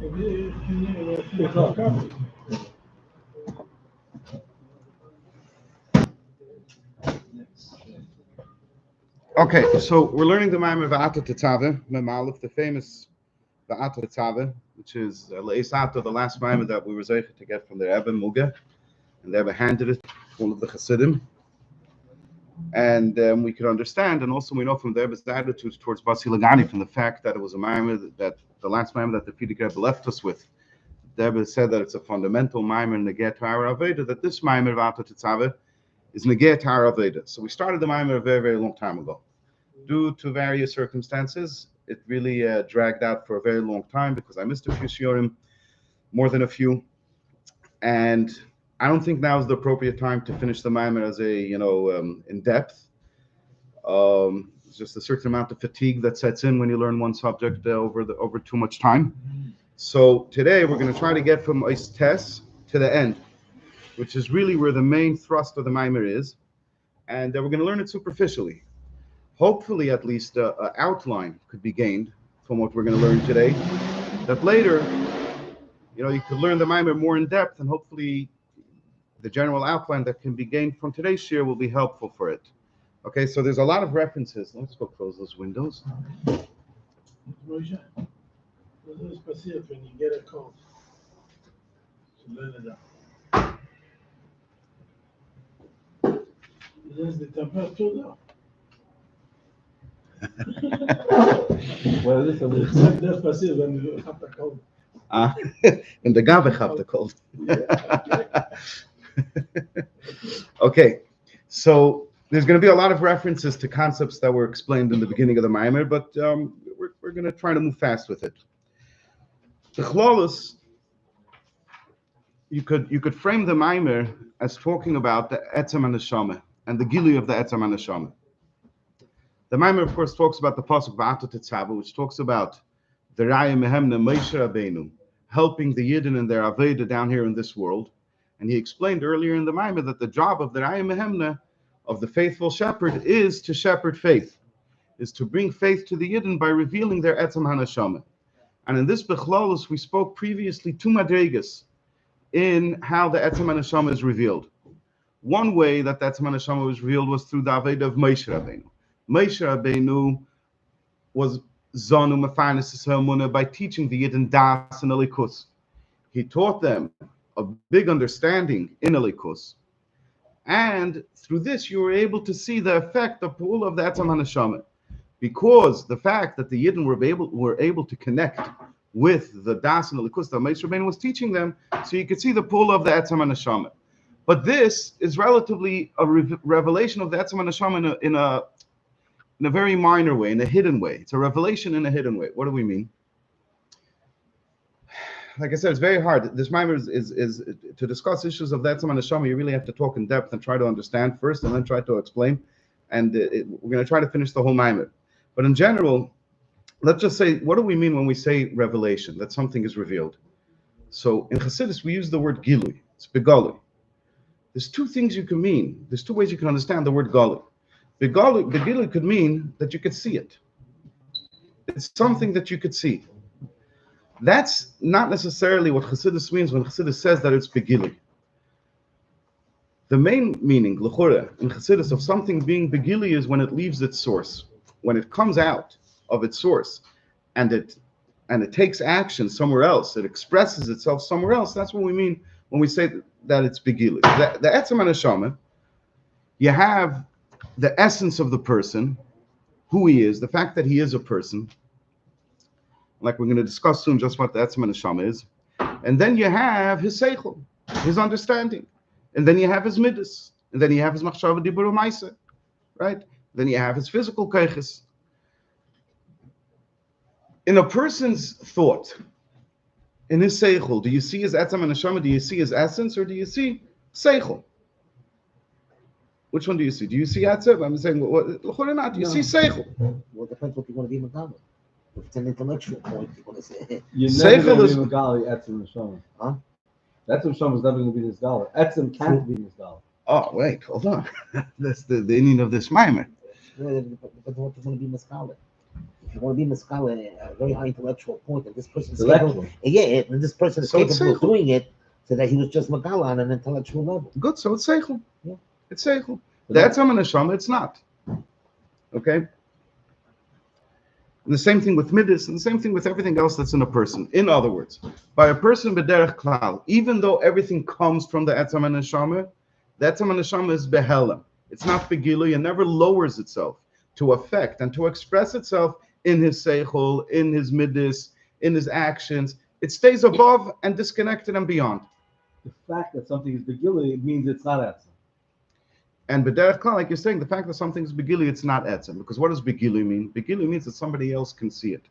Okay, so we're learning the Maimer V'ata Tetzaveh, Mem Aleph, the famous V'ata Tetzaveh, which is Le'esato, the last Maimer that we were zeicher to get from the Rebbe Muga, and the Rebbe handed it to all of the Chassidim, and we could understand, and also we know from the Rebbe's attitude towards Basi Lagani, from the fact that it was a Maimer that the last Maimer that the Frierdiker Rebbe left us with. The Rebbe said that it's a fundamental Maimer in the Get Hara Aveda, that this Maimer V'ata Tetzaveh is Negeh Hara Aveda. So we started the Maimer a very, very long time ago. Due to various circumstances, it really dragged out for a very long time because I missed a few shiurim, more than a few, and I don't think now is the appropriate time to finish the Maimer as in depth. It's just a certain amount of fatigue that sets in when you learn one subject over too much time. So today we're going to try to get from Ois Tes to the end, which is really where the main thrust of the Maimer is, and we're going to learn it superficially. Hopefully, at least an outline could be gained from what we're going to learn today. That later, you could learn the Maimer more in depth, and hopefully, the general outline that can be gained from today's shir will be helpful for it. Okay, so there's a lot of references. Let's go close those windows. Moshe, what is passiert when you get a cold? So learn it out. This is the temperature now. Well, this is That's passiert when you have the cold. And the Gabe have the cold. Okay, so there's going to be a lot of references to concepts that were explained in the beginning of the Maimer, but we're going to try to move fast with it. The Chlolus, you could frame the Maimer as talking about the Etzem and the Neshama and the Gili of the Etzem and the Neshama. The Maimer, of course, talks about the pasuk V'ata Tetzaveh, which talks about the Raya Mehemna Moshe Rabbeinu helping the Yidden in their Aveda down here in this world. And he explained earlier in the Maimer that the job of the Raya Mehemna, of the faithful shepherd, is to shepherd faith, is to bring faith to the Yidden by revealing their Etzem HaNeshama. And in this Bechlolus, we spoke previously two madregas in how the Etzem HaNeshama is revealed. One way that the Etzem HaNeshama was revealed was through the Aveda of Moshe Rabbeinu. Moshe Rabbeinu was Zonu Mefanis Emunah by teaching the Yidden Das and Elikus. He taught them a big understanding in Elikus. And through this, you were able to see the effect of all of the Etzem HaNeshama. Because the fact that the Yidden were able to connect with the Das and Elikus that Moshe Rabbeinu was teaching them, so you could see the pull of the Etzem HaNeshama. But this is relatively a revelation of the Etzem HaNeshama in a very minor way, in a hidden way. It's a revelation in a hidden way. What do we mean? Like I said, it's very hard. This Maimer is to discuss issues of the Etzem HaNeshama, you really have to talk in depth and try to understand first and then try to explain. And we're going to try to finish the whole Maimer. But in general, let's just say, what do we mean when we say revelation, that something is revealed? So in Chassidus, we use the word gilui. It's begalui. There's two things you can mean. There's two ways you can understand the word galui. Begilui could mean that you could see it. It's something that you could see. That's not necessarily what Chassidus means when Chassidus says that it's begilui. The main meaning, l'chora, in Chassidus of something being begilui is when it leaves its source, when it comes out of its source, and it takes action somewhere else. It expresses itself somewhere else. That's what we mean when we say that it's begilui. The Etzem HaNeshama, you have the essence of the person, who he is, the fact that he is a person, like we're going to discuss soon just what the Etzem HaNeshama is. And then you have his seichel, his understanding. And then you have his midas. And then you have his machshava dibur u'maisa, right? Then you have his physical keiches. In a person's thought, in his seichel, do you see his Etzem HaNeshama, do you see his essence, or do you see seichel? Which one do you see? Do you see Etzem? I'm saying, what or not? Do you see Seichel? Well, it depends what you want to be Megali. If it's an intellectual point, you want to say. You're never Seichel going is to be Megali, Etzem Neshama. Huh? Etzem Neshama is never going to be Nisgali. Etzem can't be Nisgali. Oh, wait, hold on. That's the ending of this Maimer. It depends what you want to be Megali. if you want to be Mescal at a very high intellectual point, and this person is Intellectual. capable, and this person is So it's capable of seichel. doing it, so that he was just Megala on an intellectual level. Good, so it's seichel. Yeah. It's seichel. But That's a neshama, it's not. Okay? And the same thing with midas, and the same thing with everything else that's in a person. In other words, by a person b'derech klal, even though everything comes from the etzam and neshama, the etzam and neshama is behelam. It's not begilui, and never lowers itself to affect and to express itself in his seichel, in his midas, in his actions. It stays above and disconnected and beyond. The fact that something is begili means it's not etzem. And b'derech klal, like you're saying, the fact that something is begili, it's not etzem. Because what does begili mean? Begili means that somebody else can see it.